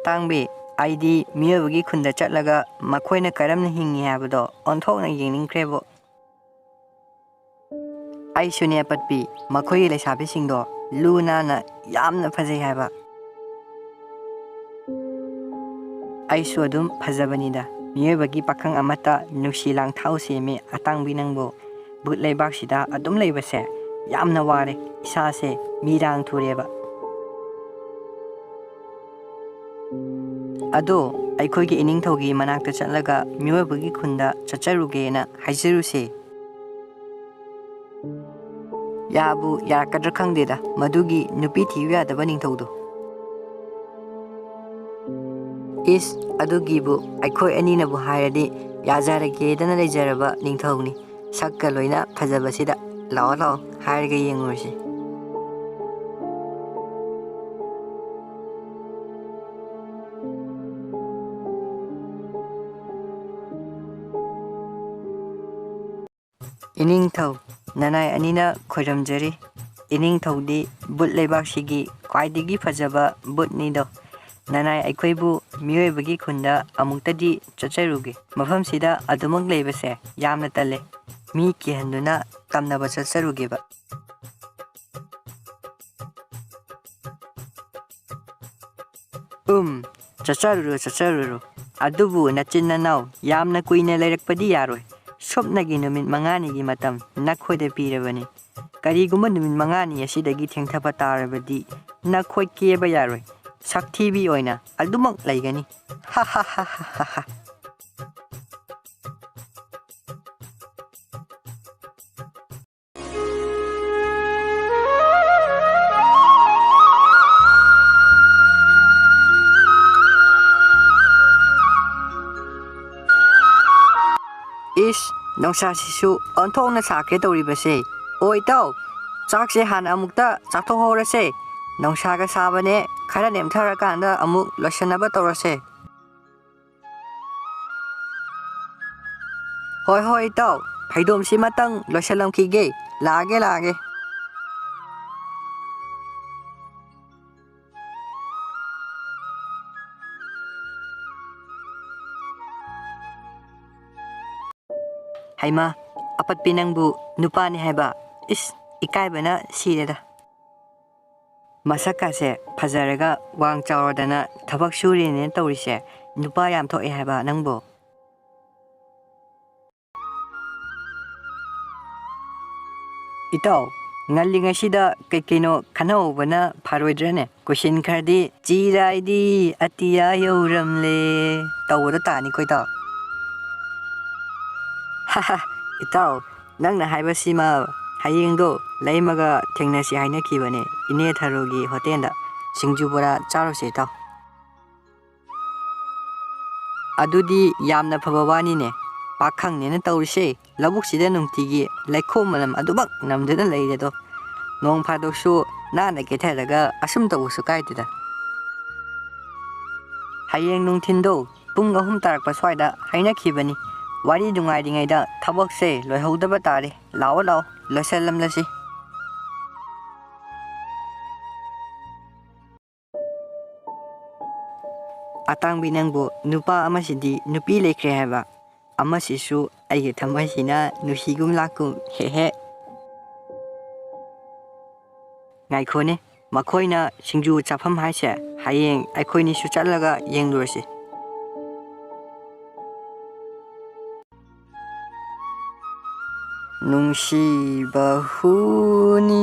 ꯑꯇꯥꯡꯕꯤ ꯑꯩꯗꯤ ꯃꯤꯑꯣꯏꯕꯒꯤ ꯈꯨꯟꯗ ꯆꯠꯂꯒ ꯃꯈꯣꯏꯅ ꯀꯔꯝꯅ ꯍꯤꯡꯉꯤ ꯍꯥꯏꯕꯗꯣ ꯑꯣꯟꯊꯣꯛꯅ ꯌꯦꯡꯅꯤꯡꯈ꯭ꯔꯦꯕꯣ ꯑꯩꯁꯨꯅꯦ ꯑꯄꯠꯄꯤ ꯃꯈꯣꯏꯒꯤ ꯂꯩꯁꯥꯕꯤꯁꯤꯡꯗꯣ ꯂꯨ ꯅꯥꯟꯅ ꯌꯥꯝꯅ ꯐꯖꯩ ꯍꯥꯏꯕ ꯑꯩꯁꯨ ꯑꯗꯨꯝ ꯐꯖꯕꯅꯤꯗ ꯃꯤꯑꯣꯏꯕꯒꯤ ꯄꯥꯈꯪ ꯑꯃꯠꯇ ꯅꯨꯡꯁꯤ ꯂꯥꯡꯊꯥꯎ ꯁꯦꯝꯃꯤ ꯑꯇꯥꯡꯕꯤ ꯅꯪꯕꯨ ꯚꯨꯠ ꯂꯩꯕꯥꯛꯁꯤꯗ ꯑꯗꯨꯝ ꯂꯩꯕꯁꯦ ꯌꯥꯝꯅ ꯋꯥꯔꯦ ꯏꯁꯥꯁꯦ ꯃꯤꯔꯥꯡ ꯊꯨꯔꯦꯕ ꯑꯗꯣ ꯑꯩꯈꯣꯏꯒꯤ ꯏꯅꯤꯡꯊꯧꯒꯤ ꯃꯅꯥꯛꯇ ꯆꯠꯂꯒ ꯃꯤꯑꯣꯏꯕꯒꯤ ꯈꯨꯟꯗ ꯆꯠꯆꯔꯨꯒꯦꯅ ꯍꯥꯏꯖꯔꯨꯁꯦ ꯌꯥꯕꯨ ꯌꯥꯔꯛꯀꯗ꯭ꯔꯥ ꯈꯪꯗꯦꯗ ꯃꯗꯨꯒꯤ ꯅꯨꯄꯤ ꯊꯤꯌꯨ ꯌꯥꯗꯕ ꯅꯤꯡꯊꯧꯗꯣ ꯏꯁ ꯑꯗꯨꯒꯤꯕꯨ ꯑꯩꯈꯣꯏ ꯑꯅꯤꯅꯕꯨ ꯍꯥꯏꯔꯗꯤ ꯌꯥꯖꯔꯒꯦꯗꯅ ꯂꯩꯖꯔꯕ ꯅꯤꯡꯊꯧꯅꯤ ꯁꯛꯀ ꯂꯣꯏꯅ ꯐꯖꯕꯁꯤꯗ ꯂꯥꯛꯑꯣ ꯂꯥꯛꯑꯣ ꯍꯥꯏꯔꯒ ꯌꯦꯡꯉꯨꯔꯁꯤ ꯏꯅꯤꯡꯊꯧ ꯅꯅꯥꯏ ꯑꯅꯤꯅ ꯈꯣꯏꯔꯝꯖꯔꯤ ꯏꯅꯤꯡꯊꯧꯗꯤ ꯕꯨꯠ ꯂꯩꯕꯥꯛꯁꯤꯒꯤ ꯈ꯭ꯋꯥꯏꯗꯒꯤ ꯐꯖꯕ ꯕꯨꯠꯅꯤꯗꯣ ꯅꯅꯥꯏ ꯑꯩꯈꯣꯏꯕꯨ ꯃꯤꯑꯣꯏꯕꯒꯤ ꯈꯨꯟꯗ ꯑꯃꯨꯛꯇꯗꯤ ꯆꯠꯆꯔꯨꯒꯦ ꯃꯐꯝꯁꯤꯗ ꯑꯗꯨꯃꯛ ꯂꯩꯕꯁꯦ ꯌꯥꯝꯅ ꯇꯜꯂꯦ ꯃꯤ ꯀꯤꯍꯟꯗꯨꯅ ꯇꯝꯅꯕ ꯆꯠꯆꯔꯨꯒꯦꯕ ꯆꯠꯆꯔꯨꯔꯣ ꯑꯗꯨꯕꯨ ꯅꯆꯤꯟ ꯅꯅꯥꯎ ꯌꯥꯝꯅ ꯀꯨꯏꯅ ꯂꯩꯔꯛꯄꯗꯤ ꯌꯥꯔꯣꯏ ꯁꯨꯞꯅꯒꯤ ꯅꯨꯃꯤꯠ 5ꯅꯤꯒꯤ ꯃꯇꯝ ꯅꯈꯣꯏꯗ ꯄꯤꯔꯕꯅꯤ ꯀꯔꯤꯒꯨꯝꯕ ꯅꯨꯃꯤꯠ 5ꯅꯤ ꯑꯁꯤꯗꯒꯤ ꯊꯦꯡꯊꯕ ꯇꯥꯔꯕꯗꯤ ꯅꯈꯣꯏ ꯀꯦꯕ ꯌꯥꯔꯣꯏ ꯁꯛꯊꯤꯕꯤ ꯑꯣꯏꯅ ꯑꯗꯨꯃꯛ ꯂꯩꯒꯅꯤ ꯍꯥ ꯍꯥ ꯍꯥ ꯍꯥ ꯍꯥ ꯏꯁ ꯅꯨꯡꯁꯥꯁꯤꯁꯨ ꯑꯣꯟꯊꯣꯛꯅ ꯁꯥꯈ꯭ꯔꯦ ꯇꯧꯔꯤꯕꯁꯦ ꯑꯣ ꯏꯇꯥꯎ ꯆꯥꯛꯁꯦ ꯍꯥꯟꯅ ꯑꯃꯨꯛꯇ ꯆꯥꯊꯣꯛꯍꯧꯔꯁꯦ ꯅꯨꯡꯁꯥꯒ ꯁꯥꯕꯅꯦ ꯈꯔ ꯅꯦꯝꯊꯔꯀꯥꯟꯗ ꯑꯃꯨꯛ ꯂꯣꯏꯁꯟꯅꯕ ꯇꯧꯔꯁꯦ ꯍꯣꯏ ꯏꯇꯥꯎ ꯐꯩꯗꯣꯝꯁꯤꯃꯇꯪ ꯂꯣꯏꯁꯜꯂꯝꯈꯤꯒꯦ ꯂꯥꯛꯑꯒꯦ ꯍꯩꯃꯥ ꯑꯄꯠꯄꯤ ꯅꯪꯕꯨ ꯅꯨꯄꯥꯅꯤ ꯍꯥꯏꯕ ꯏꯁ ꯏꯀꯥꯏꯕꯅ ꯁꯤꯔꯦꯗ ꯃꯁꯛꯀꯁꯦ ꯐꯖꯔꯒ ꯋꯥꯡ ꯆꯥꯎꯔꯗꯅ ꯊꯕꯛ ꯁꯨꯔꯤꯅꯦꯅ ꯇꯧꯔꯤꯁꯦ ꯅꯨꯄꯥ ꯌꯥꯝ ꯊꯣꯛꯑꯦ ꯍꯥꯏꯕ ꯅꯪꯕꯨ ꯏꯇꯥꯎ ꯉꯜꯂꯤꯉꯩꯁꯤꯗ ꯀꯩꯅꯣ ꯈꯟꯅꯍꯧꯕꯅ ꯐꯔꯣꯏꯗ꯭ꯔꯅꯦ ꯀꯣꯏꯁꯟ ꯈꯔꯗꯤ ꯆꯤꯔꯥꯏꯗꯤ ꯑꯇꯤꯌꯥ ꯌꯧꯔꯝꯂꯦ ꯇꯧꯕꯗ ꯇꯥꯅꯤꯀꯣ ꯏꯇꯥꯎ ꯍꯥꯍꯥ ꯏꯇꯥꯎ ꯅꯪꯅ ꯍꯥꯏꯕꯁꯤꯃ ꯍꯌꯦꯡꯗꯣ ꯂꯩꯃꯒ ꯊꯦꯡꯅꯁꯤ ꯍꯥꯏꯅꯈꯤꯕꯅꯦ ꯏꯅꯦ ꯊꯔꯣꯒꯤ ꯍꯣꯇꯦꯜꯗ ꯁꯤꯡꯖꯨ ꯕꯣꯔꯥ ꯆꯥꯔꯨꯁꯦ ꯏꯇꯥꯎ ꯑꯗꯨꯗꯤ ꯌꯥꯝꯅ ꯐꯕ ꯋꯥꯅꯤꯅꯦ ꯄꯥꯈꯪꯅꯦꯅ ꯇꯧꯔꯤꯁꯦ ꯂꯧꯕꯨꯛꯁꯤꯗ ꯅꯨꯡꯇꯤꯒꯤ ꯂꯩꯈꯣꯝ ꯃꯅꯝ ꯑꯗꯨꯃꯛ ꯅꯝꯗꯨꯅ ꯂꯩꯔꯦꯗꯣ ꯅꯣꯡ ꯐꯥꯗꯣꯛꯁꯨ ꯅꯥꯟꯅ ꯀꯦꯊꯔꯒ ꯑꯁꯨꯝ ꯇꯧꯕꯁꯨ ꯀꯥꯏꯗꯦꯗ ꯍꯌꯦꯡ ꯅꯨꯡꯊꯤꯟꯗꯣ ꯄꯨꯡ 3 ꯇꯥꯔꯛꯄ ꯁ꯭ꯋꯥꯏꯗ ꯍꯥꯏꯅꯈꯤꯕꯅꯤ ꯋꯥꯔꯤ ꯅꯨꯡꯉꯥꯏꯔꯤꯉꯩꯗ ꯊꯕꯛꯁꯦ ꯂꯣꯏꯍꯧꯗꯕ ꯇꯥꯔꯦ ꯂꯥꯛꯑꯣ ꯂꯣꯏꯁꯜꯂꯝꯂꯁꯤ ꯑꯇꯥꯡꯕꯤ ꯅꯪꯕꯨ ꯅꯨꯄꯥ ꯑꯃꯁꯤꯗꯤ ꯅꯨꯄꯤ ꯂꯩꯈ꯭ꯔꯦ ꯍꯥꯏꯕ ꯑꯃꯁꯤꯁꯨ ꯑꯩꯒꯤ ꯊꯃꯣꯏꯁꯤꯅ ꯅꯨꯡꯁꯤꯒꯨꯝ ꯂꯥꯛꯀꯨꯝ ꯍꯦꯍꯦ ꯉꯥꯏꯈꯣꯅꯦ ꯃꯈꯣꯏꯅ ꯁꯤꯡꯖꯨ ꯆꯥꯐꯝ ꯍꯥꯏꯁꯦ ꯍꯌꯦꯡ ꯑꯩꯈꯣꯏꯅꯤꯁꯨ ꯆꯠꯂꯒ ꯌꯦꯡꯂꯨꯔꯁꯤ ꯅꯨꯡꯁꯤꯕ ꯍꯨꯅꯤ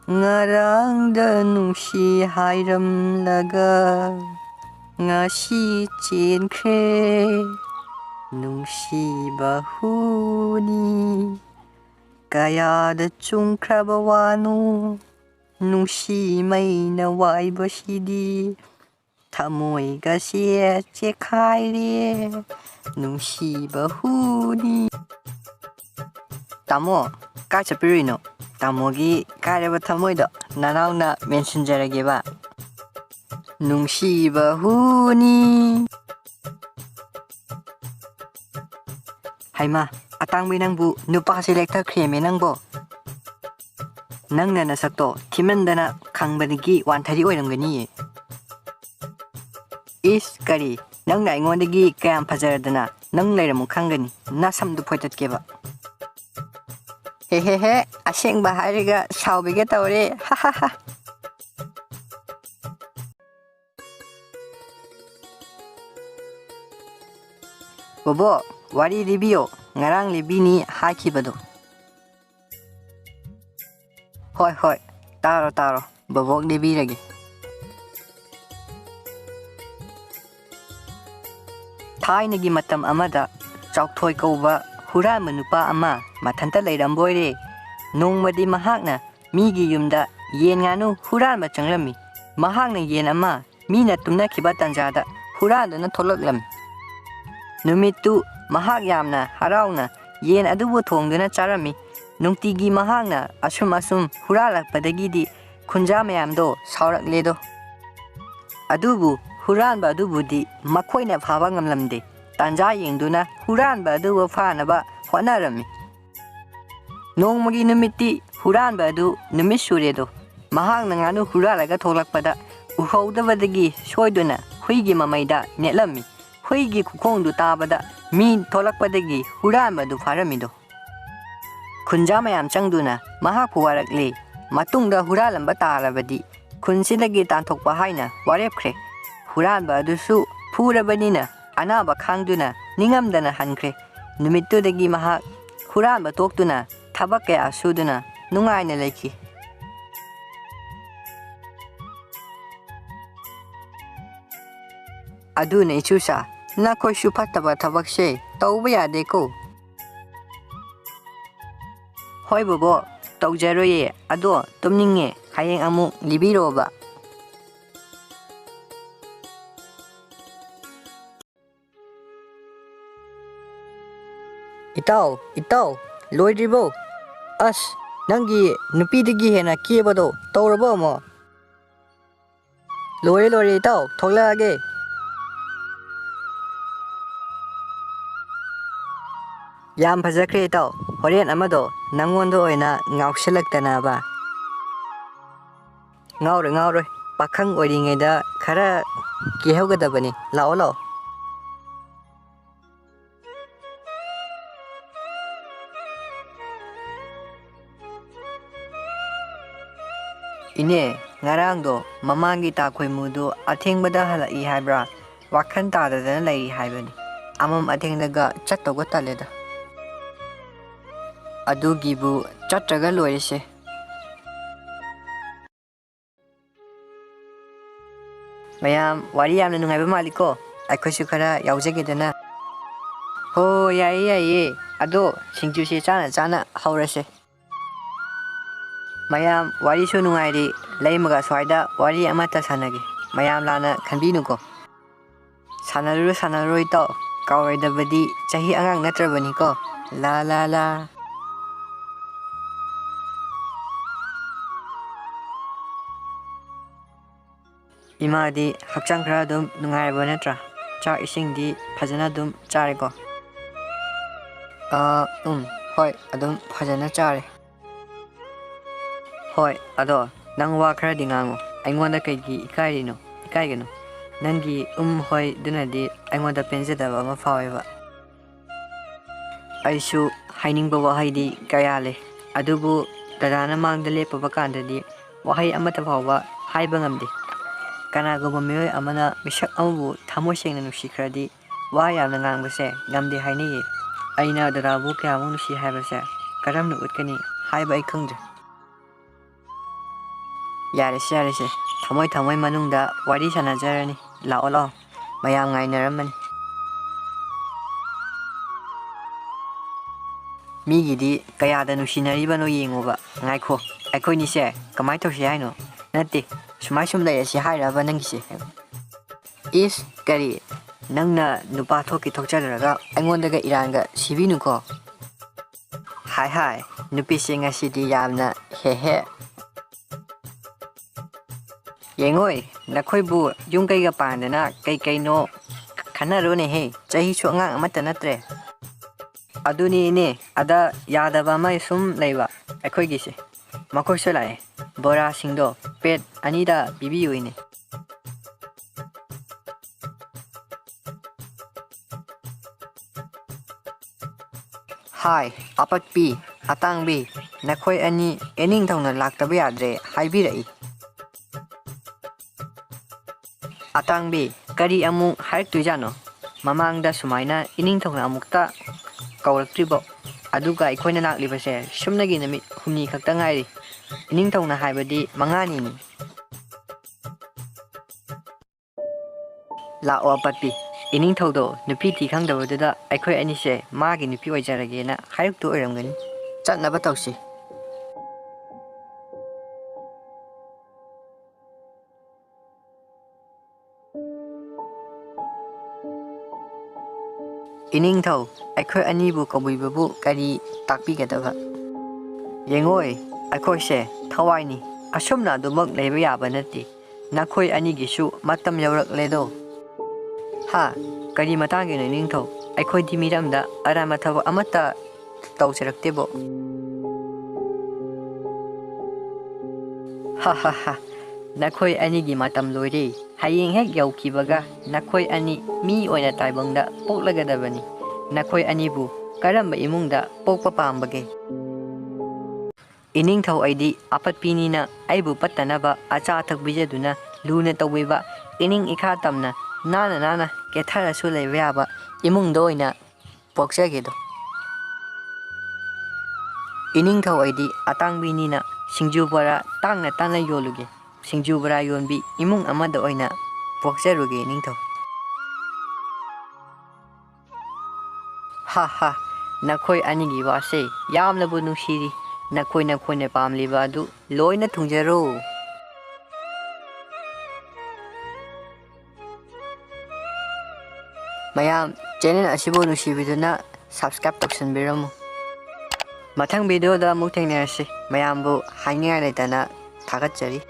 ꯉꯔꯥꯡꯗ ꯅꯨꯡꯁꯤ ꯍꯥꯏꯔꯝꯂꯒ ꯉꯁꯤ ꯆꯦꯟꯈ꯭ꯔꯦ ꯅꯨꯡꯁꯤꯕ ꯍꯨꯅꯤ ꯀꯌꯥꯗ ꯆꯨꯡꯈ꯭ꯔꯕ ꯋꯥꯅꯣ ꯅꯨꯡꯁꯤ ꯃꯩꯅ ꯋꯥꯏꯕꯁꯤꯗꯤ ꯊꯃꯣꯏꯒꯁꯦ ꯆꯦꯈꯥꯏꯔꯦ ꯅꯨꯡꯁꯤꯕ ꯍꯨꯅꯤ ꯇꯥꯃꯣ ꯀꯥꯏ ꯆꯠꯄꯤꯔꯨꯏꯅꯣ ꯇꯥꯃꯣꯒꯤ ꯀꯥꯏꯔꯕ ꯊꯃꯣꯏꯗꯣ ꯅꯅꯥꯎꯅ ꯃꯦꯟꯁꯤꯟꯖꯔꯒꯦꯕ ꯅꯨꯡꯁꯤꯕ ꯍꯨꯅꯤ ꯍꯩꯃꯥ ꯑꯇꯥꯡꯕꯤ ꯅꯪꯕꯨ ꯅꯨꯄꯥꯁꯦ ꯂꯦꯛꯊꯈ꯭ꯔꯦꯃꯦ ꯅꯪꯕꯣ Nangna nasakto thimandana khangbadagi wanthari oiramgani. Is kari nangna aingondagi kayam phajaradana nang leiramu khangani nasamdu phoitatgeba. Hehehe asengba hairiga saubige tawre ha ha ha. Bobo wari libio ngarang libini hakibado. Hoi taro bobo libiragi. Thainagi matam amada chauthoi kauba huranba nupa ama mathanta leiramboire. Nongmadi mahakna migi yumda yen nganu huranba changlami. Mahakna yen ama mina tumnakhiba tanjada huradana tholaklami. Numitu mahak yamna harauna yen adubu thongduna charami. Nungtigi mahakna asum huralakpadagidi khunja mayamdo saurakledo. Adubu huranba adubudi makhoina phaba ngamlamde. Tanja yengduna huranba adubu phanaba hotnarami. Nongmagi numiti huranba adu numit suredo. Mahakna nganu huralaga tholakpada uhodabadagi soiduna huigi mamaida netlami. Huigi kukhongdu tabada mi tholakpadagi huranba adu pharamido. Khunja mayam changduna mahak puwarakle matungda huralamba tarabadi khunsidagi tanthokpa haina warepkhre. Huranba adusu phurabanina anaba khangduna ningamdana hankre. Numitudagi mahak huranba toktuna thabak kaya suduna nungaina leikhi. Aduna ichusa nakhoisu phattaba thabakse tauba yadeko. Hoi bobo taujaroye ado tumninge hayeng amuk libiroba. Itaw loidribo. As nangi nupidagi hena kibado tawrabo mo. Lore itaw tholage. Yam phajakre itaw horen amado nangondo oina ngaukshalaktanaba. Ngauroi pakhang oringeda khara kihaugadabani lao. Ine ngarangdo mamangi takhoi mudu athengbada halai haibra wakhan tadadana lei haibani. Amam athengdaga chattawga taleda. Adugibu chatraga loirise. Mayam wari yamna nungaiba maliko aikhoisu khara yaujagedana. Ho yaye ado singjuse chana haurase. Mayam wari su nungairi leimaga swaida wari amata sanage. Mayam lana khanbinuko. Sanaruro itaw kawaidabadi chahi angang natrabaniko. La. Imadi hakchang khara dum nungairba natra. Chak isingdi phajana dum chareko. Hoi adum phajana chare. Hoi ado nang wa khara dingango aingonda kaigi ikaigano nangi hoi dunadi aingonda penjadaba ama faweba. Aisu hainingba wahai kayale adubu dadana mangda lepaba kandadi wahai amata fawba haiba ngamde. Kanagumba miyoi amana misak amabu thamoi sengna nusikhradi wa yamna ngangbase ngamde hainiye. Aina dadabu kyamu nusi haibase karamna utkani haiba ai khangdre. Yarese thamoi manungda wari sanajarani lao mayam ngainaramani. Migidi kayada nusinaribano yengoba ngaikho aikoinise kamai tawse haino nate sumai sum leirasi hairaba nangise. Is kari nangna nupa thoki thokjaraga aingondaga iranga sibinuko. Hai nupise ngasidi yamna hehe. Yengoi nakhoibu yungkaiga pandana kaino khanarone he chahi chu angang amata natre. Aduni ne ada yadaba mai sum leiba aikhoigise ꯃꯈꯣꯏꯁꯨ ꯂꯥꯛꯑꯦ ꯕꯣꯔꯥꯁꯤꯡꯗꯣ ꯄꯦꯠ ꯑꯅꯤꯗ ꯄꯤꯕꯤꯌꯨꯅꯦ ꯍꯥꯏ ꯑꯄꯠꯄꯤ ꯑꯇꯥꯡꯕꯤ ꯅꯈꯣꯏ ꯑꯅꯤ ꯏꯅꯤꯡꯊꯧꯅ ꯂꯥꯛꯇꯕ ꯌꯥꯗ꯭ꯔꯦ ꯍꯥꯏꯕꯤꯔꯛꯏ ꯑꯇꯥꯡꯕꯤ ꯀꯔꯤ ꯑꯃꯨꯛ ꯍꯥꯏꯔꯛꯇꯣꯏꯖꯥꯠꯅꯣ ꯃꯃꯥꯡꯗ ꯁꯨꯃꯥꯏꯅ ꯏꯅꯤꯡꯊꯧꯅ ꯑꯃꯨꯛꯇ ꯀꯧꯔꯛꯇ꯭ꯔꯤꯕꯣ ꯑꯗꯨꯒ ꯑꯩꯈꯣꯏꯅ ꯂꯥꯛꯂꯤꯕꯁꯦ ꯁꯨꯝꯅꯒꯤ ꯅꯨꯃꯤꯠ ꯍꯨꯝꯅꯤ ꯈꯛꯇ ꯉꯥꯏꯔꯤ ꯏꯅꯤꯡꯊꯧꯅ ꯍꯥꯏꯕꯗꯤ ꯃꯉꯥꯅꯤꯅꯤ ꯂꯥꯛꯑꯣ ꯑꯄꯠꯄꯤ ꯏꯅꯤꯡꯊꯧꯗꯣ ꯅꯨꯄꯤ ꯊꯤ ꯈꯪꯗꯕꯗꯨꯗ ꯑꯩꯈꯣꯏ ꯑꯅꯤꯁꯦ ꯃꯥꯒꯤ ꯅꯨꯄꯤ ꯑꯣꯏꯖꯔꯒꯦꯅ ꯍꯥꯏꯔꯛꯇꯨ ꯑꯣꯏꯔꯝꯒꯅꯤ ꯆꯠꯅꯕ ꯇꯧꯁꯤ ꯏꯅꯤꯡꯊꯧ ꯑꯩꯈꯣꯏ ꯑꯅꯤꯕꯨ ꯀꯧꯕꯤꯕꯕꯨ ꯀꯔꯤ ꯇꯥꯛꯄꯤꯒꯗꯕ ꯌꯦꯡꯉꯣꯏ ꯑꯩꯈꯣꯏꯁꯦ ꯊꯋꯥꯏꯅꯤ ꯑꯁꯨꯝꯅ ꯑꯗꯨꯃꯛ ꯂꯩꯕ ꯌꯥꯕ ꯅꯠꯇꯦ ꯅꯈꯣꯏ ꯑꯅꯤꯒꯤꯁꯨ ꯃꯇꯝ ꯌꯧꯔꯛꯂꯦꯗꯣ ꯍꯥ ꯀꯔꯤ ꯃꯇꯥꯡꯒꯤꯅꯣ ꯏꯅꯤꯡꯊꯧ ꯑꯩꯈꯣꯏꯗꯤ ꯃꯤꯔꯝꯗ ꯑꯔꯥꯟꯕ ꯊꯕꯛ ꯑꯃꯠꯇ ꯇꯧꯖꯔꯛꯇꯦꯕꯣ ꯍꯥ ꯍꯥ ꯍꯥ ꯅꯈꯣꯏ ꯑꯅꯤꯒꯤ ꯃꯇꯝ ꯂꯣꯏꯔꯦ ꯍꯌꯦꯡ ꯍꯦꯛ ꯌꯧꯈꯤꯕꯒ ꯅꯈꯣꯏ ꯑꯅꯤ ꯃꯤ ꯑꯣꯏꯅ ꯇꯥꯏꯕꯪꯗ ꯄꯣꯛꯂꯒꯗꯕꯅꯤ ꯅꯈꯣꯏ ꯑꯅꯤꯕꯨ ꯀꯔꯝꯕ ꯏꯃꯨꯡꯗ ꯄꯣꯛꯄ ꯄꯥꯝꯕꯒꯦ ꯏꯅꯤꯡꯊꯧ ꯑꯩꯗꯤ ꯑꯄꯠꯄꯤꯅꯤꯅ ꯑꯩꯕꯨ ꯄꯠꯇꯅꯕ ꯑꯆꯥ ꯑꯊꯛ ꯄꯤꯖꯗꯨꯅ ꯂꯨꯅ ꯇꯧꯕꯤꯕ ꯏꯅꯤꯡ ꯏꯈꯥ ꯇꯝꯅ ꯅꯥꯟꯅ ꯀꯦꯊꯔꯁꯨ ꯂꯩꯕ ꯌꯥꯕ ꯏꯃꯨꯡꯗ ꯑꯣꯏꯅ ꯄꯣꯛꯆꯒꯦꯗꯣ ꯏꯅꯤꯡꯊꯧ ꯑꯩꯗꯤ ꯑꯇꯥꯡꯕꯤꯅꯤꯅ ꯁꯤꯡꯖꯨ ꯕꯣꯔꯥ ꯇꯥꯡꯅ ꯌꯣꯜꯂꯨꯒꯦ ꯁꯤꯡꯖꯨ ꯕꯣꯔꯥ ꯌꯣꯟꯕꯤ ꯏꯃꯨꯡ ꯑꯃꯗ ꯑꯣꯏꯅ ꯄꯣꯛꯆꯔꯨꯒꯦ ꯏꯅꯤꯡꯊꯧ ꯍꯥ ꯍꯥ ꯅꯈꯣꯏ ꯑꯅꯤꯒꯤ ꯋꯥꯁꯦ ꯌꯥꯝꯅꯕꯨ ꯅꯨꯡꯁꯤꯔꯤ ꯅꯈꯣꯏꯅ ꯄꯥꯝꯂꯤꯕ ꯑꯗꯨ ꯂꯣꯏꯅ ꯊꯨꯡꯖꯔꯣ ꯃꯌꯥꯝ ꯆꯦꯅꯦꯜ ꯑꯁꯤꯕꯨ ꯅꯨꯡꯁꯤꯕꯤꯗꯨꯅ ꯁꯕꯁꯀ꯭ꯔꯥꯏꯕ ꯇꯧꯁꯟꯕꯤꯔꯝꯃꯨ ꯃꯊꯪ ꯚꯤꯗꯤꯑꯣꯗ ꯑꯃꯨꯛ ꯊꯦꯡꯅꯔꯁꯤ ꯃꯌꯥꯝꯕꯨ ꯍꯥꯏꯅꯤꯡꯉꯥꯏ ꯂꯩꯇꯅ ꯊꯥꯒꯠꯆꯔꯤ